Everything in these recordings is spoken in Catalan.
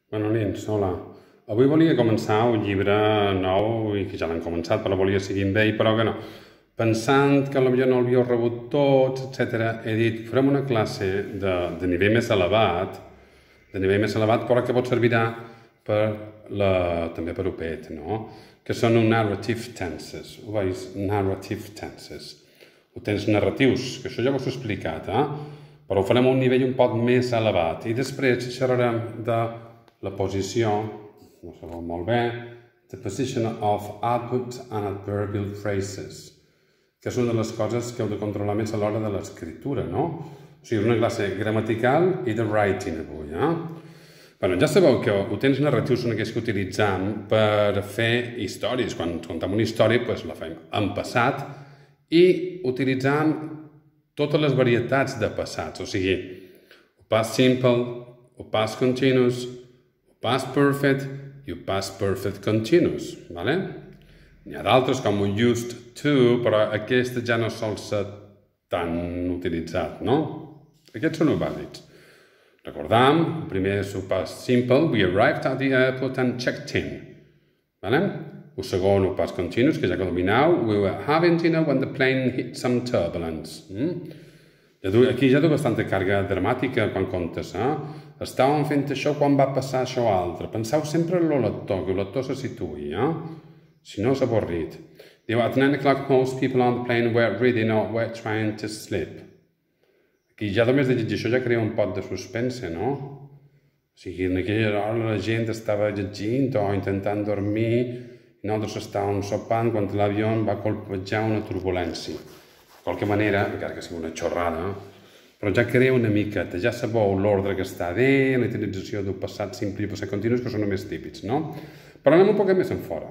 Bona nit, hola. Avui volia començar un llibre nou i que ja l'hem començat, però volia seguir amb ell, però que no. Pensant que potser no l'havíeu rebut tots, etc., he dit que farem una classe de nivell més elevat, però que pot servirà també per UPET, no? Que són narrative tenses. Ho veus? Narrative tenses. O temps narratius, que això ja us he explicat, però ho farem a un nivell un poc més elevat. I després xerrarem de la posició, no sabeu molt bé, the position of adverb and adverbial phrases, que és una de les coses que heu de controlar més a l'hora de l'escriptura, no? O sigui, una classe gramatical i de writing avui, Bueno, ja sabeu que els temps narratius són aquells que utilitzem per fer històries. Quan contem una història, doncs la fem en passat i utilitzant totes les varietats de passats, o sigui, el past simple, el past continuous, el past perfect i el past perfect continuous, ¿vale? N'hi ha d'altres com el used to, però aquest ja no sol ser tan utilitzat, no? Aquests són els bàsics. Recordam, el primer és el past simple, we arrived at the airport and checked in, ¿vale? El segon, el past continuous, que ja que domineu, we were having dinner when the plane hit some turbulence. Aquí ja té bastanta càrrega dramàtica quan contes, Estàvem fent això quan va passar això altre. Penseu sempre en el lector, que el lector se situï, Si no, és avorrit. Diu, at 9 o'clock, most people on the plane were reading or were trying to sleep. Aquí ja només de llegir això ja crea un pot de suspense, no? O sigui, en aquella hora la gent estava llegint o intentant dormir i nosaltres estàvem sopant quan l'avió va colpejar una turbulència. De qualque manera, encara que sigui una xorrada, però ja crea una miqueta, ja sabeu l'ordre que està bé, la utilització del passat simple i passat continus, que són els més típics, no? Però anem un poc més en fora.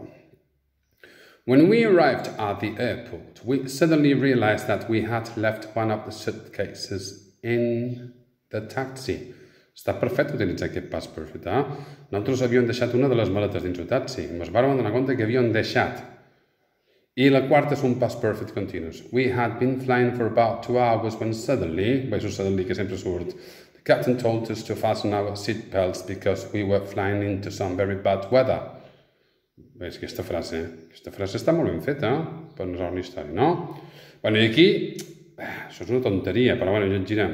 When we arrived at the airport, we suddenly realized that we had left one of the suitcases in the taxi. Està perfecte utilitzar aquest past perfect, Nosaltres havíem deixat una de les maletes dins el taxi. Ens vam donar compte que havíem deixat. I la quarta és un past perfect continuous. We had been flying for about 2 hours when suddenly, veus suddenly que sempre surt, the captain told us to fasten our seat belts because we were flying into some very bad weather. Veus aquesta frase està molt ben feta per una història, no? Bueno, i aquí, això és una tonteria, però bueno, llegirem.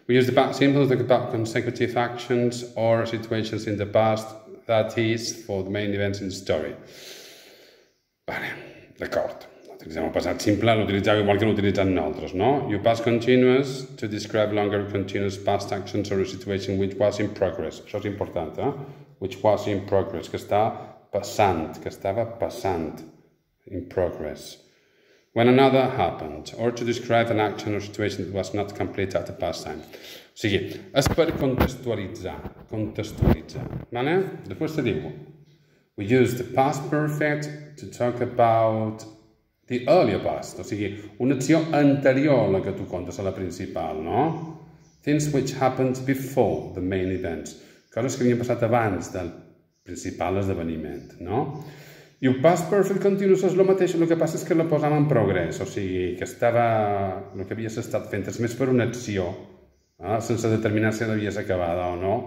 We use the past simple to talk about consecutive actions or situations in the past, that is, for the main events in the story. Vale, d'acord. Utilitzem el passat simple, l'utilitzeu igual que l'utilitzem nosaltres, no? You past continuous to describe longer continuous past actions or a situation which was in progress. Això és important, Which was in progress, que està passant, que estava passant, in progress. When another happened, or to describe an action or situation that was not complete at the past time. O sigui, és per contextualitzar, vale? Després te diu, we use the past perfect to talk about the earlier past, o sigui, una acció anterior a la que tu contes, a la principal, no? Things which happened before the main events, coses que havien passat abans del principal esdeveniment, no? I el past perfect continuous és el mateix, el que passa és que la posam en progrés, o sigui, que estava, el que havies estat fent és més per una acció, sense determinar si l'havies acabada o no,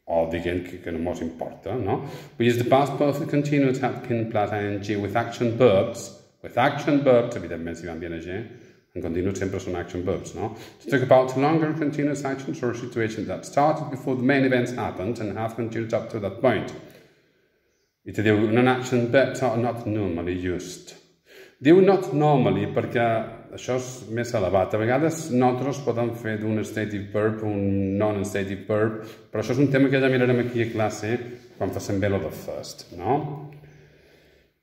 o diguem que no mos importa, no? We use the past perfect continuous helping plus ing with action verbs, evidentment si van bien ing, en continu sempre són action verbs, no? To talk about longer continuous actions or situations that started before the main events happened and have continued up to that point. I te diu, an action verbs are not normally used. Diu not normally perquè això és més elevat. A vegades nosaltres podem fer d'un stative verb un non-stative verb, però això és un tema que ja mirarem aquí a classe quan facem bé lo de first, no?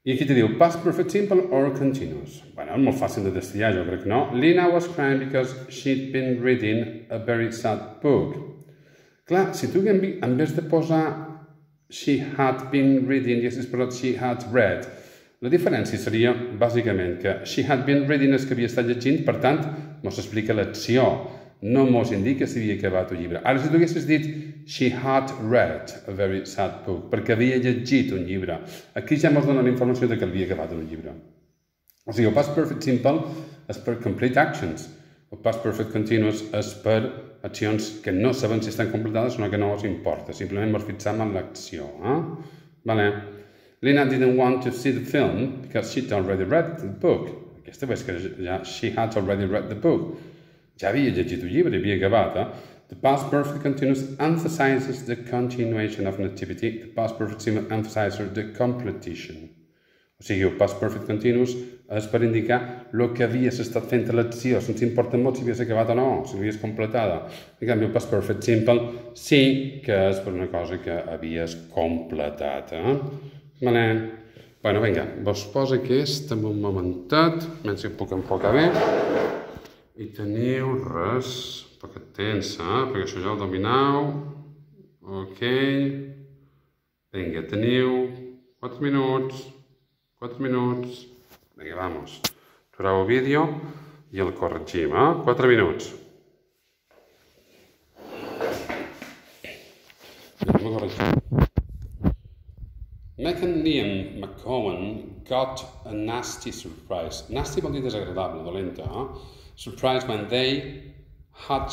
I aquí te diu, past perfect simple or continuous. Bueno, és molt fàcil de destriar, jo crec, no? Lina was crying because she'd been reading a very sad book. Clar, si tu en vez de posar she had been reading, i haguessis posat she had read, la diferència seria, bàsicament, que she had been reading és que havia estat llegint, per tant, mos explica l'acció, no mos indica si havia acabat el llibre. Ara, si tu haguessis dit she had read a very sad book, perquè havia llegit un llibre, aquí ja mos dona la informació de que havia acabat un llibre. O sigui, el past perfect simple és per complete actions, el past perfect continuous és per accions que no saben si estan completades, sinó que no us importa, simplement ens fixem en l'acció. Vale. Lina didn't want to see the film because she'd already read the book. Aquesta és que ja, she had already read the book. Ja havia llegit el llibre, havia acabat. The past perfect continuous emphasizes the continuation of an activity. The past perfect simple emphasizes the completion. O sigui, el past perfect continuous és per indicar el que havies estat fent a l'acció, sense importar molt si havies acabat o no, si l'havies completada. En canvi, el past perfect simple sí que és per una cosa que havies completat. Vale. Bueno, vinga, vos poso aquest en un momentet, menys que puc enfocar bé. I teniu res, poquet temps, perquè això ja ho domineu. Ok. Vinga, teniu 4 minuts. 4 minuts. Vinga, vamos. Atureu el vídeo i el corregim, 4 minuts. Vinga, el corregim. Meg and Liam McCowan got a nasty surprise. Nasty vol dir desagradable, dolenta, surprise when they had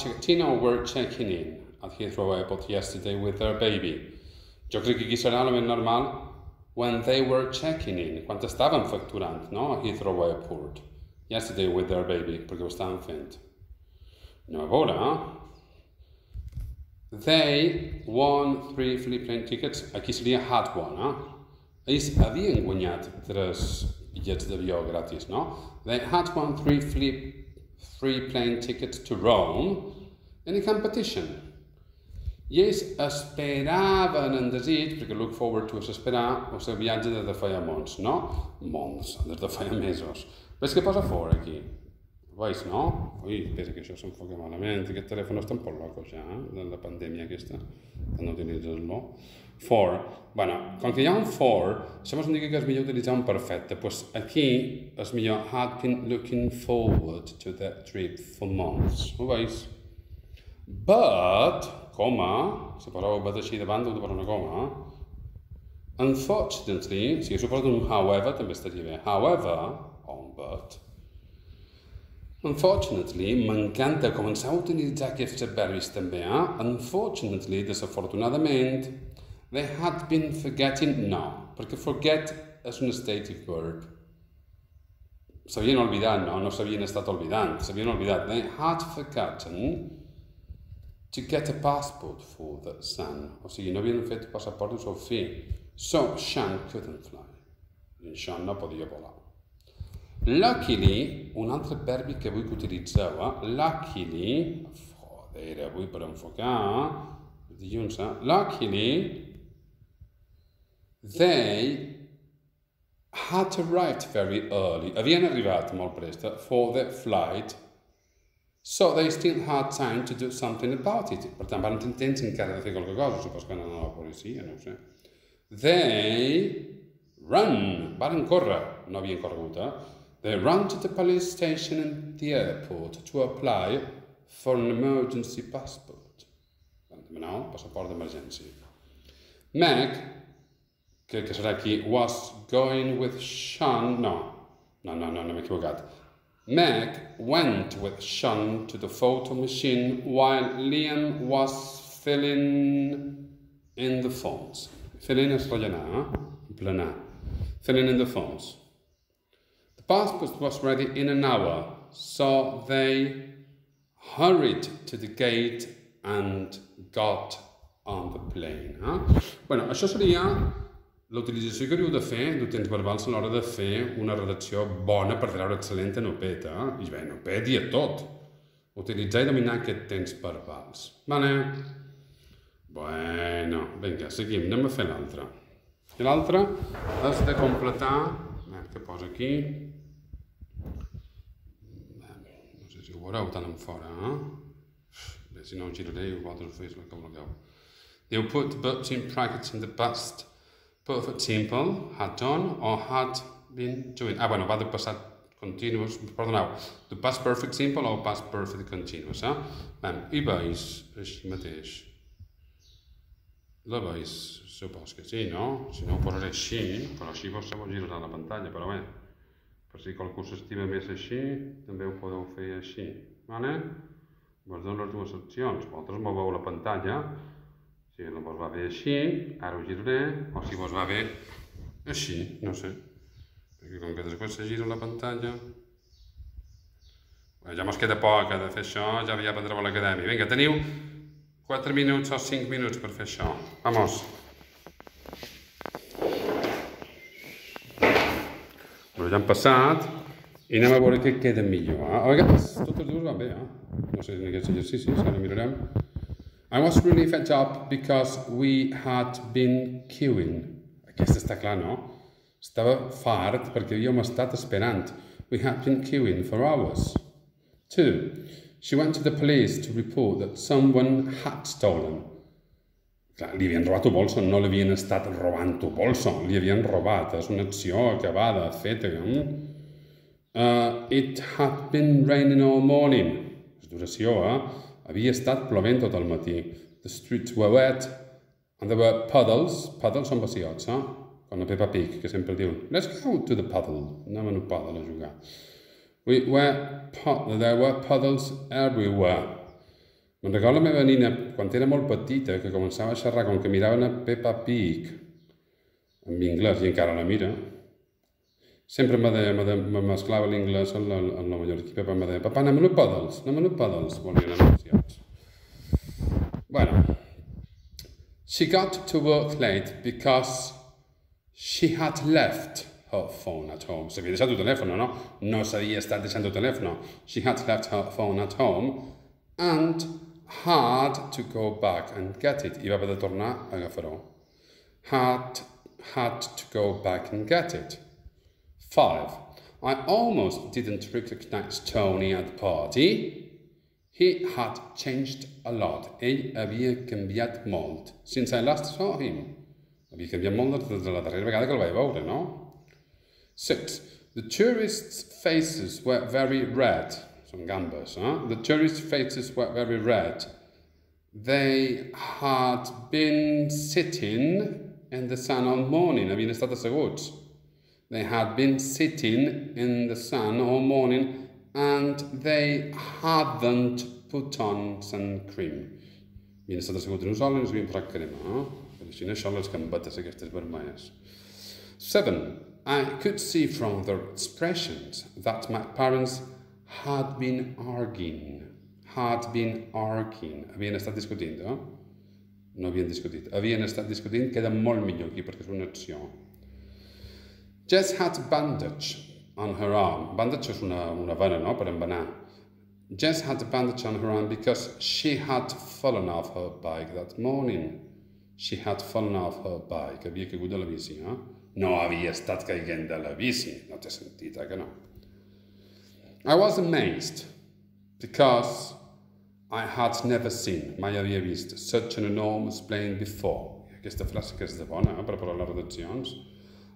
were checking in at Heathrow Airport yesterday with their baby. Jo crec que aquí serà el més normal when they were checking in, quan estaven facturant, no? A Heathrow Airport. Yesterday with their baby, perquè ho estaven fent. Anem a veure, They won 3 free plane tickets. Aquí seria had won, Ells havien guanyat 3 bitllets d'avió gratis, no? They had won 3 free plane tickets to Rome in a competition. I ells esperaven en desig, perquè look forward to és esperar, el seu viatge des de feia mons, no? Mons, des de feia mesos. Ves què posa for aquí? Veus, no? Ui, espera que això s'enfoca malament, aquest telèfon està un poc loco ja, de la pandèmia aquesta, que no utilitzes-lo. For, bueno, com que hi ha un for, això ens indica que és millor utilitzar un perfecte, doncs aquí és millor had been looking forward to that trip for months, ho veus? But, coma, si poseu but així davant, heu de posar una coma, unfortunately, si hagués posat un however, també estaria bé, however, on but, unfortunately, m'encanta començar a utilitzar aquests adverbis també, Unfortunately, desafortunadament, they had been forgetting, no, perquè forget és un stative verb. S'havien oblidat, no? No s'havien estat oblidant, s'havien oblidat. They had forgotten to get a passport for their son. O sigui, no havien fet passaport del seu fill. So, Sean couldn't fly. En Sean no podia volar. Luckily, un altre verbi que vull que utilitzeu, luckily, joder, avui per enfocar, dilluns, luckily, they had arrived very early, havien arribat molt presta for the flight, so they still had time to do something about it. Per tant, van tenir temps encara de fer qualque cosa, supos que han anat a la policia, no ho sé. They run, van córrer, no havien corregut, They ran to the police station and the airport to apply for an emergency passport. Van demanar un passaport d'emergència. Meg, que serà aquí, was going with Sean, no m'he equivocat. Meg went with Sean to the photo machine while Liam was filling in the forms. Filling és rellenar, emplenar. Filling in the forms. The passport was ready in an hour, so they hurried to the gate and got on the plane. Bueno, això seria la utilització que hauríeu de fer del temps verbals a l'hora de fer una redacció bona per treure excel·lent en OPET. I bé, en OPET i a tot. Utilitzar i dominar aquests temps verbals. Vale? Bueno, vinga, seguim. Anem a fer l'altre. I l'altre és de completar... Què posa aquí? No sé si ho veureu tan en fora, Bé, si no ho giraré i vosaltres feu el que vulgueu. Diu, put but in brackets in the past perfect simple, had done or had been doing. Bueno, va de passat continuous, perdoneu, de past perfect simple o past perfect continuous, I veus així mateix. La veus, supos que sí, no? Si no ho posaré així, però així vos sabeu girar la pantalla, però bé, per si qualcú s'estima més així, també ho podeu fer així, vale? Vos dono les dues opcions. Vosaltres moveu la pantalla. Si vos va bé així, ara ho giraré, o si vos va bé així, no sé. Perquè com que després se gira la pantalla... Ja mos queda poc de fer això, ja aprendreu a l'acadèmia. Vinga, teniu 4 minuts o 5 minuts per fer això. Vamos. Però ja han passat i anem a veure què queda millor. A vegades totes dues van bé, no sé en aquests exercicis, ara mirarem. I was really fed up because we had been queuing. Aquesta està clar, no? Estava fart perquè havíem estat esperant. We had been queuing for hours. 2. She went to the police to report that someone had stolen. Clar, li havien robat el bolso, no li havien estat robant el bolso, li havien robat, és una acció acabada, feta. It had been raining all morning. És duració, havia estat plovent tot el matí. The streets were wet and there were puddles. Puddles són vassiots, com la Peppa Pig, que sempre diu let's go to the puddle. Anem a un puddle a jugar. There were puddles everywhere. Me'n recordo la meva nina, quan era molt petita, que començava a xerrar, com que mirava una Peppa Pig, en anglès, i encara la mira, sempre me mesclava l'inglès amb la mallorquí. Peppa me deia, papa, anem a puddles, volien anar vaciats. Bueno, she got to work late because she had left her phone at home. S'havia deixat el telèfon, no? No s'havia estat deixant el telèfon. She had left her phone at home and had to go back and get it. I va haver de tornar a agafar-ho. Had to go back and get it. 5. I almost didn't recognize Tony at the party. He had changed a lot. Ell havia canviat molt. Since I last saw him. Havia canviat molt des de la darrera vegada que el vaig veure, no? 6. The tourists' faces were very red. Són gambes, The tourists' faces were very red. They had been sitting in the sun all morning. Havien estat asseguts. They had been sitting in the sun all morning and they hadn't put on sun cream. Havien estat asseguts en un sol i no s'havien posat crema, Per això això les gambetes aquestes vermelles. 7. I could see from their expressions that my parents had been arguing. Havien estat discutint, No havien discutit. Havien estat discutint, queda molt millor aquí perquè és una acció. Jess had bandage on her arm. Bandage és una vena, Per embenar. Jess had a bandage on her arm because she had fallen off her bike that morning. She had fallen off her bike. Havia caigut de la bici, No havia estat caient de la bici. No té sentit, que no? I was amazed because I had never seen, mai havia vist, such an enormous plane before. Aquesta frase que és de bona, per a les redaccions.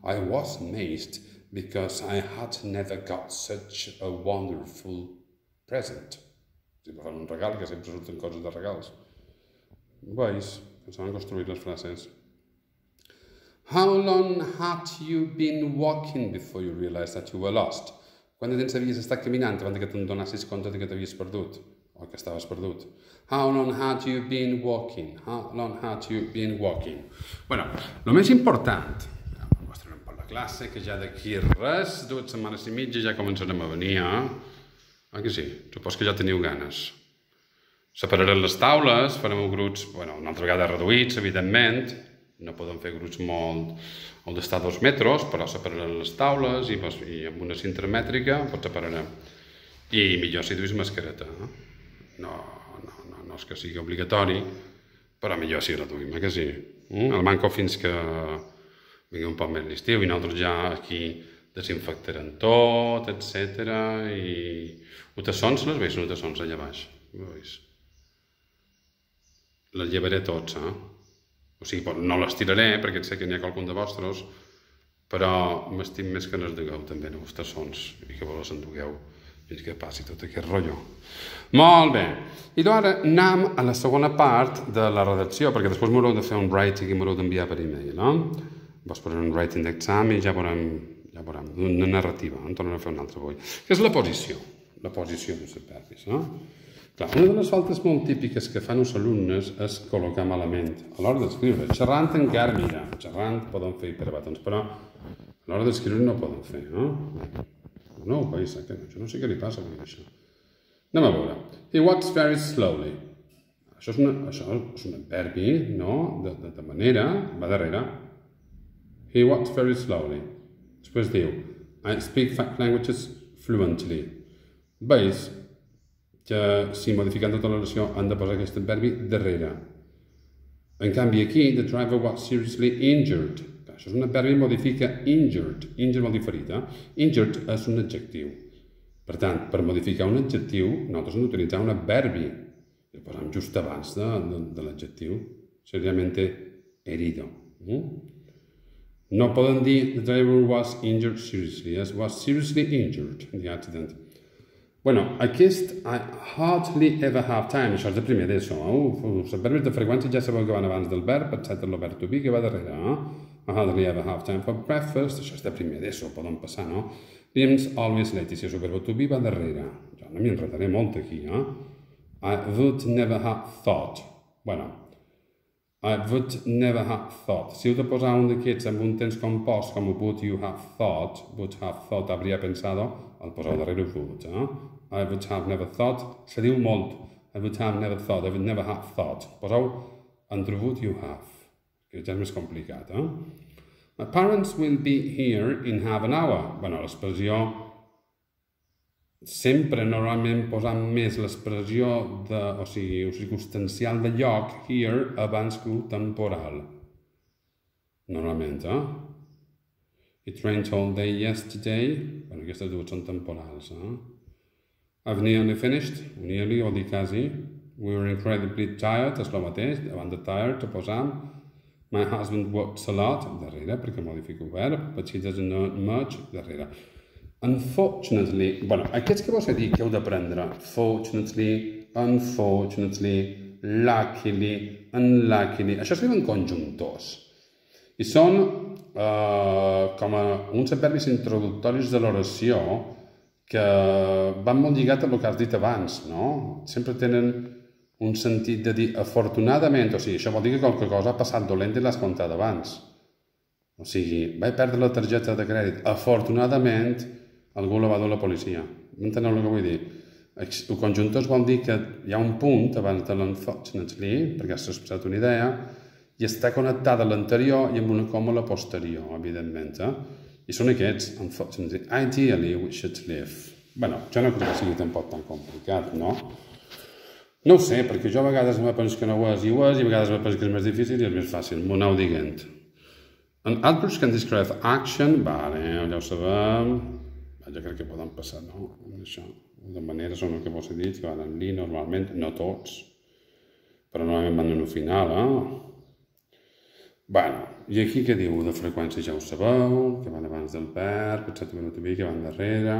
I was amazed because I had never got such a wonderful present. Si per fer un regal, que sempre surten coses de regals. Veus? Que s'han construït les frases. How long had you been walking before you realized that you were lost? Quant de temps havies estat caminant abans que te'n donassis compte que t'havies perdut? O que estaves perdut? How long had you been walking? Bueno, el més important, mostrarem per la classe, que ja d'aquí res, 2 setmanes i mitja ja començarem a venir, que sí? Supos que ja teniu ganes. Separarem les taules, farem grups, una altra vegada reduïts, evidentment. No podem fer grups molt d'estar 2 metres, però separarem les taules i amb una cinta mètrica separarem. I millor si duis mascareta. No és que sigui obligatori, però millor si reduïm, que sí? El manco fins que vingui un poc més l'estiu i nosaltres ja aquí desinfectarem tot, etc. I utassons, les veus utassons allà baix? Les llevaré tots, O sigui, no les tiraré, perquè sé que n'hi ha qualcun de vostres, però m'estim més que les dugueu també, els tassons, i que vos les endugueu fins que passi tot aquest rotllo. Molt bé. I doncs ara anem a la segona part de la redacció, perquè després m'haureu de fer un writing i m'haureu d'enviar per e-mail, Vos posaré un writing d'examen i ja veurem, una narrativa, en tornarem a fer una altra avui, que és la posició dels verbis, Clar, una de les faltes molt típiques que fan els alumnes és col·locar malament a l'hora d'escriure. Xerrant encara, mira, xerrant poden fer hiperbatons, però a l'hora d'escriure no poden fer, no? No ho veus, jo no sé què li passa amb això. Anem a veure. He walks very slowly. Això és un adverbi, no? De manera, va darrere. He walks very slowly. Després diu, I speak 5 languages fluently. Veus que si modificant tota l'oració han de posar aquest adverbi darrere. En canvi aquí, the driver was seriously injured. Això és un adverbi modifica injured. Injured vol dir ferit, Injured és un adjectiu. Per tant, per modificar un adjectiu, nosaltres hem d'utilitzar un adverbi. El posem just abans de l'adjectiu. Seriamente herido. No poden dir the driver was injured seriously. Was seriously injured in the accident. Bueno, aquest I hardly ever have time, això és de primer d'ESO. Els adverbis de freqüència ja sabeu que van abans del verb, excepte el verb to be, que va darrere. I hardly ever have time for breakfast, això és de primer d'ESO, poden passar, no? Liam's always late, si el verb to be va darrere. Jo no m'hi enredaré molt aquí, I would never have thought. Bueno, I would never have thought. Si heu de posar un d'aquests amb un temps compost com would have thought, habría pensado, el poseu darrere would, I would have never thought, se diu molt. I would have never thought, I would never have thought. Poseu entre would you have, que ja és més complicat, My parents will be here in half an hour. Bueno, l'expressió, sempre normalment posant més l'expressió o sigui, el circumstancial de lloc, here, abans que el temporal. Normalment, It rained all day yesterday. Bueno, aquestes dues són temporals, I've nearly finished. Nearly vol dir quasi. We were incredibly tired, és el mateix. Davant de tired, posam. My husband works a lot, darrere, perquè modifico el verb, but he doesn't know much, darrere. Unfortunately, bueno, aquests que vos he dit que heu d'aprendre. Fortunately, unfortunately, luckily, unluckily. Això escriuen conjuntors. I són com uns adverbis introductoris de l'oració que van molt lligats a el que has dit abans, no? Sempre tenen un sentit de dir afortunadament, o sigui, això vol dir que qualque cosa ha passat dolent i l'has contat abans. O sigui, vaig perdre la targeta de crèdit. Afortunadament, algú la va dur a la policia. Enteneu el que vull dir? El conjuntós vol dir que hi ha un punt abans de l'unfortunately, perquè has expressat una idea, i està connectada a l'anterior i amb una coma a la posterior, evidentment. I són aquests, unfortunately. Ideally, we should live. Bueno, jo no crec que sigui tampoc tan complicat, no? No ho sé, perquè jo a vegades me penso que no ho és i ho és, i a vegades me penso que és més difícil i és més fàcil. M'ho aneu dient. An adverbs can describe action, vale, ja ho sabem. Jo crec que poden passar, no? Això, de manera són el que vos he dit, que van en li normalment, no tots, però normalment van en un final, Bueno, i aquí què diu? De freqüència ja ho sabeu, que van abans del verb, excepte que van darrere.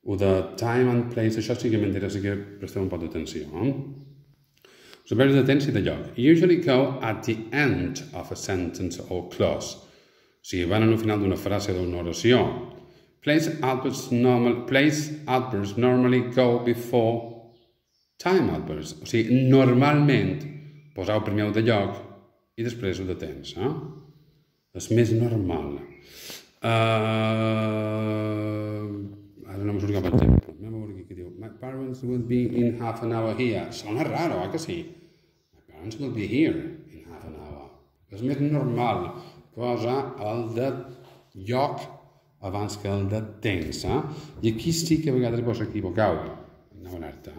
O de time and place, això sí que m'interessa que presteu un poc d'atenció. Els adverbis de temps i de lloc. Usually go at the end of a sentence or clause. O sigui, van en el final d'una frase o d'una oració. Place adverbs normally go before time adverbs. O sigui, normalment poseu primer el de lloc i després ho de temps, És més normal. Ara no m'ho surt cap exemple. Anem a veure què diu. My parents will be in half an hour here. Sona raro, que sí? My parents will be here in half an hour. És més normal posar el de lloc abans que el de temps, I aquí sí que a vegades vos equivoqueu. No alerta,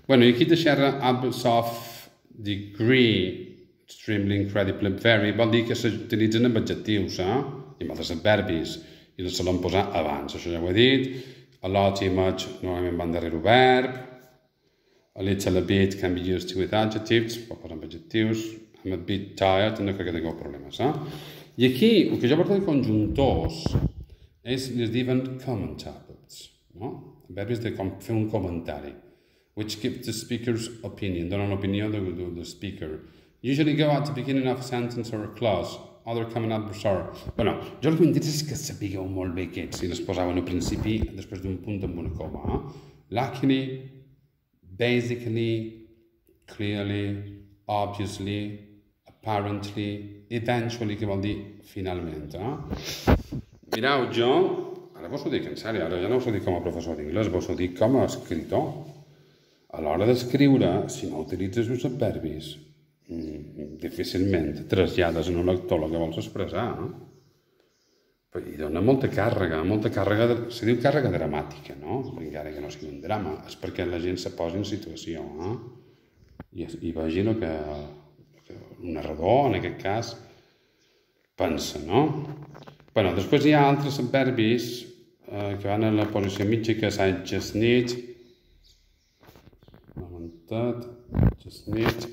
Bueno, i aquí deixarà adverbs of degree, extremely, incredibly, very, vol dir que s'utilitzen amb adjectius, i amb altres adverbis, i els solen posar abans, això ja ho he dit. A lot i much normalment van darrere el verb. A little, a bit can be used with adjectives, pot posar amb adjectius. I'm a bit tired, no crec que tingueu problemes, I aquí, el que jo porto de conjuntors és, les diuen commentables, Verbis de fer un comentari, which gives the speaker's opinion, donen l'opinió del speaker. Usually go at the beginning of a sentence or a clause. Other common adverbs are... Bueno, jo el que m'interessa és que sapigueu molt bé aquests, si les posaven al principi, després d'un punt amb una coma. Luckily, basically, clearly, obviously, apparently, eventually, que vol dir finalment. Mireu, jo, ara vos ho dic en sèrio, ara ja no us ho dic com a professor d'inglès, vos ho dic com a escritor. A l'hora d'escriure, si no utilitzes els adverbis, difícilment trasllades en un lector el que vols expressar. I dona molta càrrega, se diu càrrega dramàtica, no? Encara que no sigui un drama, és perquè la gent se posi en situació, i vegi el que un narrador, en aquest cas, pensa, no? Bueno, després hi ha altres adverbis que van a la posició mitja, que és I just need, un momentet, just need,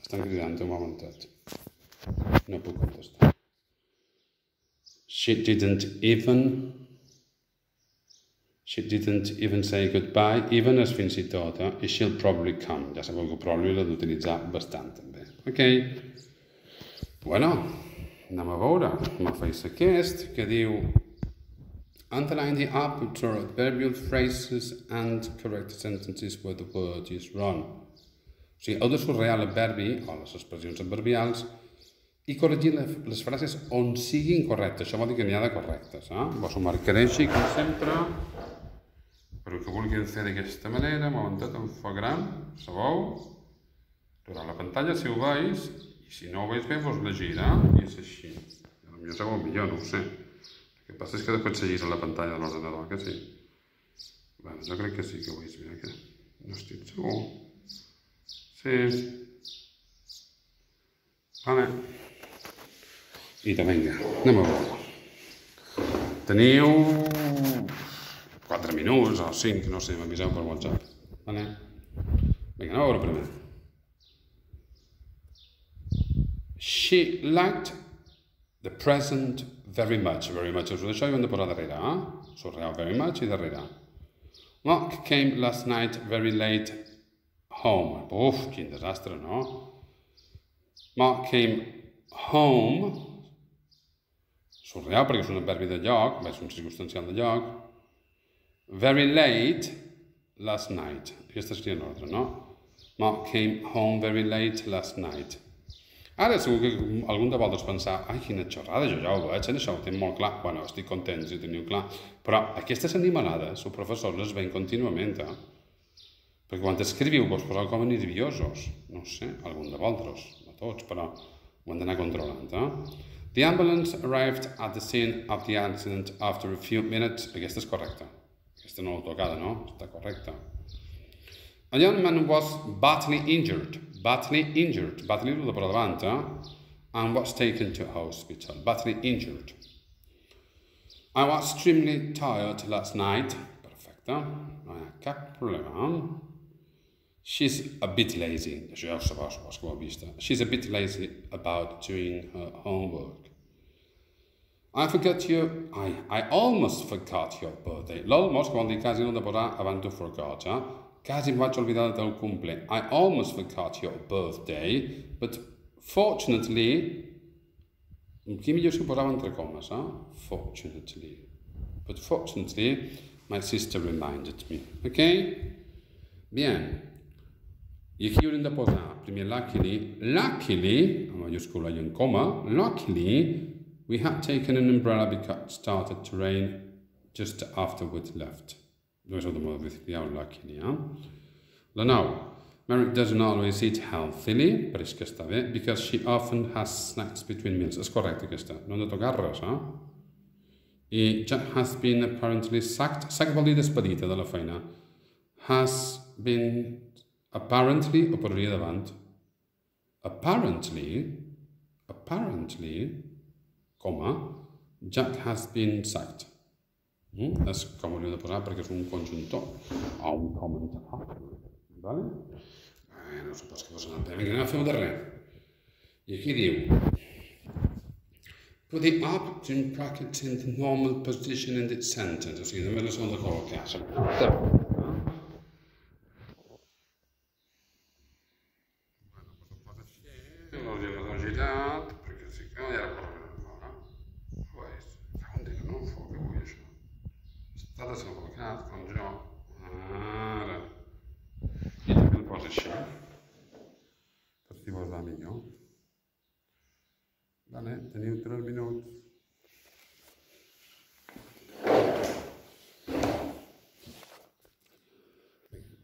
estan cridant un momentet, no puc contestar. She didn't even say goodbye, even és fins i tot, i she'll probably come. Ja sabeu que probably l'he d'utilitzar bastant, també. Ok. Bueno, anem a veure. Me faig aquest, que diu underline the aperture adverbial phrases and correct sentences where the word is wrong. O sigui, heu de subratllar l'adverbi, o les expressions adverbials, i corregir les frases on siguin correctes. Això vol dir que n'hi ha de correctes. Vos ho marcaré així, com sempre, però que vulguin fer d'aquesta manera, un momentet, en foc gran, sabeu? Durant la pantalla, si ho veus, i si no ho veus bé, vos llegirà, i és així. Potser sabeu millor, no ho sé. El que passa és que després seguís a la pantalla de l'ordenador, que sí? Bé, jo crec que sí que ho veus bé, que no estic segur. Sí. Vale. I vinga, anem a veure. Teniu 4 minuts o 5, no sé, m'aviseu per WhatsApp. Vale? Vinga, anem a veure primer. She liked the present very much. Very much és això i ho hem de posar darrere, Subratllar very much i darrere. Mark came last night very late home. Uf, quin desastre, no? Mark came home, subratllar perquè és un adverbi de lloc, és un circumstancial de lloc. Very late last night. Aquesta seria l'ordre, no? Mark came home very late last night. Ara segur que algun de vosaltres pensar, ai, quina xorrada, jo ja ho veig, això ho tinc molt clar. Bueno, estic content si ho teniu clar. Però aquestes animalades, els professors les veien contínuament, Perquè quan escriviu vos poseu com a nerviosos. No sé, algun de vosaltres, no tots, però ho hem d'anar controlant, The ambulance arrived at the scene of the accident after a few minutes. Aquesta és correcta. Aquesta no l'ho tocada, no? Està correcta. A young man was badly injured. Badly injured. Badly l'ho de per davant, and was taken to hospital. Badly injured. I was extremely tired last night. Perfecte. No hi ha cap problema. She's a bit lazy. Això ja ho sabeu, supos que ho heu vist. She's a bit lazy about doing her homework. I almost forgot your birthday. L'almost, que vol dir quasi no de posar abans de forgot, Quasi em vaig oblidar del teu cumple. I almost forgot your birthday, but fortunately... Aquí millor si ho posava entre comes, Fortunately. But fortunately, my sister reminded me. Ok? Bien. I aquí haurem de posar, primer, luckily, amb majúscula i en coma, luckily, we had taken an umbrella because it started to rain just after we'd left. Només heu de modificar luckily, La 9. Mary doesn't always eat healthily, però és que està bé, because she often has snacks between meals. És correcte aquesta, no hem de tocar res, I Jack has been apparently sacked. Sacked vol dir despedida de la feina. Has been... Apparently, ho posaria davant. Apparently, coma, Jack has been sacked. És com hauríem de posar perquè és un conjuntor o un comentar. Vale? No supos que fos una pena. Vinga, anem a fer el darrer. I aquí diu put the object in brackets in the normal position in the sentence. O sigui, també la segona col·locar. Perquè sí que ja era per veure. Ho veus? Un dia no fo que vull això. Està desenvolupat com jo. Ara. I així, per si vos va millor. Vale, teniu 3 minuts.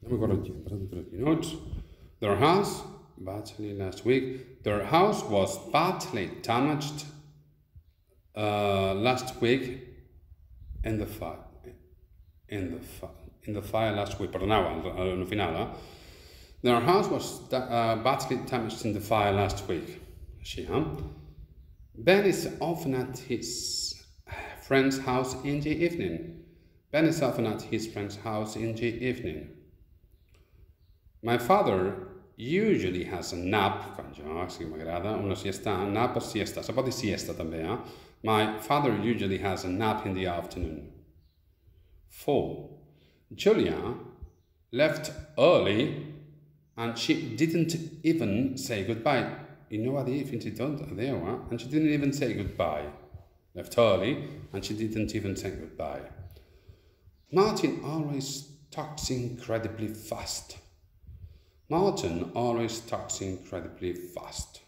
Anem a corregir, hem passat 3 minuts. Their house was badly damaged last week in the fire. In the fire last week. Perdoneu, no final, Their house was badly damaged in the fire last week. Així, Ben is often at his friend's house in the evening. Ben is often at his friend's house in the evening. My father usually has a nap, quan jo, si m'agrada, una siesta, nap o siesta, se pot dir siesta també, My father usually has a nap in the afternoon. 4. Julia left early and she didn't even say goodbye. I no va dir fins i tot adeu, And she didn't even say goodbye. Left early and she didn't even say goodbye. Martin always talks incredibly fast. Martin always talks incredibly fast.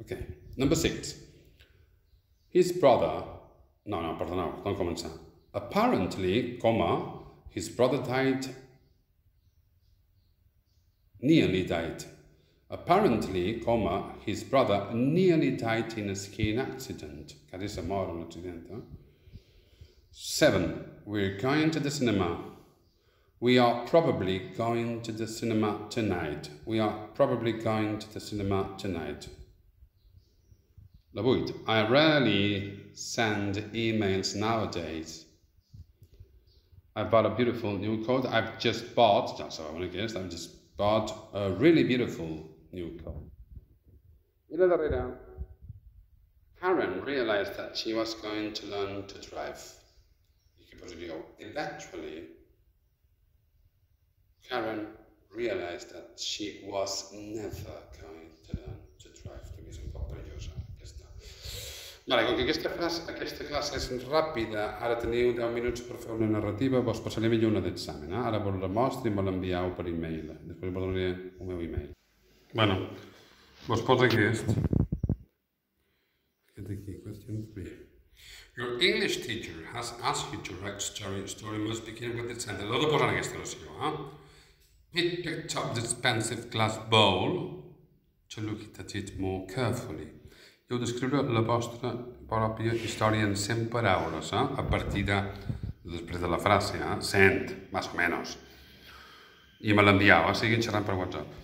Okay, number 6. His brother... perdoneu, don't començar. Apparently, his brother nearly died. Apparently, his brother nearly died in a skiing accident. Quasi mort in un accident. 7. We're going to the cinema. We are probably going to the cinema tonight. We are probably going to the cinema tonight. 8. I rarely send emails nowadays. I bought a beautiful new coat. I've just bought a really beautiful new coat. I la darrera. Karen realized that she was going to learn to drive. Eventually, Karen realized that she was never going to learn to drive. Que és un poc perillosa, aquesta. Vale, com que aquesta classe és ràpida, ara teniu 10 minuts per fer una narrativa, vos passaré millor una d'examen. Ara vos la mostro i me l'envieu per e-mail. Després vos donaré el meu e-mail. Bueno, vos poso aquest. Aquest aquí, question 3. Your English teacher has asked you to write story must begin with the sentence. L'ho de posar en aquesta oració, He picked up the expensive glass bowl to look at it more carefully. Heu d'escriure la vostra pròpia història en 100 paraules, a partir de, després de la frase, 100, més o menys. I me l'envieu, seguint xerrant per WhatsApp.